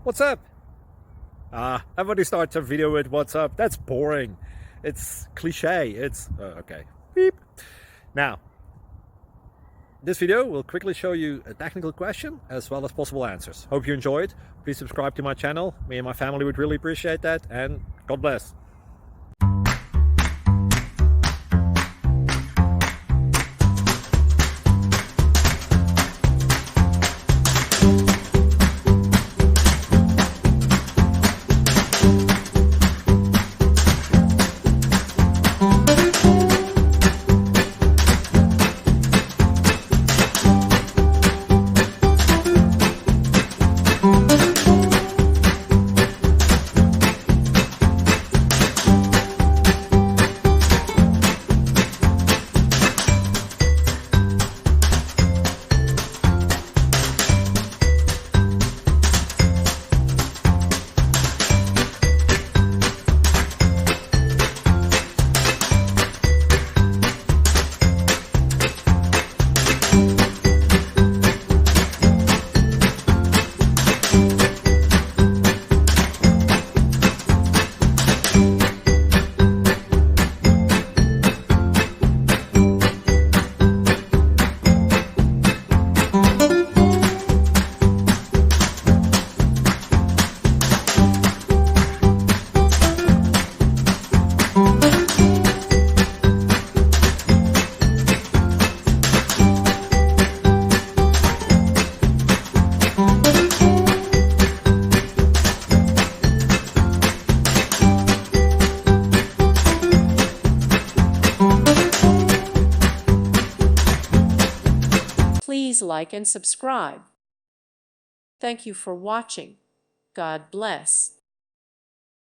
What's up? Everybody starts a video with what's up. That's boring. It's cliche. It's okay. Beep. Now, this video will quickly show you a technical question as well as possible answers. Hope you enjoyed. Please subscribe to my channel. Me and my family would really appreciate that, and God bless. Please like and subscribe. Thank you for watching. God bless.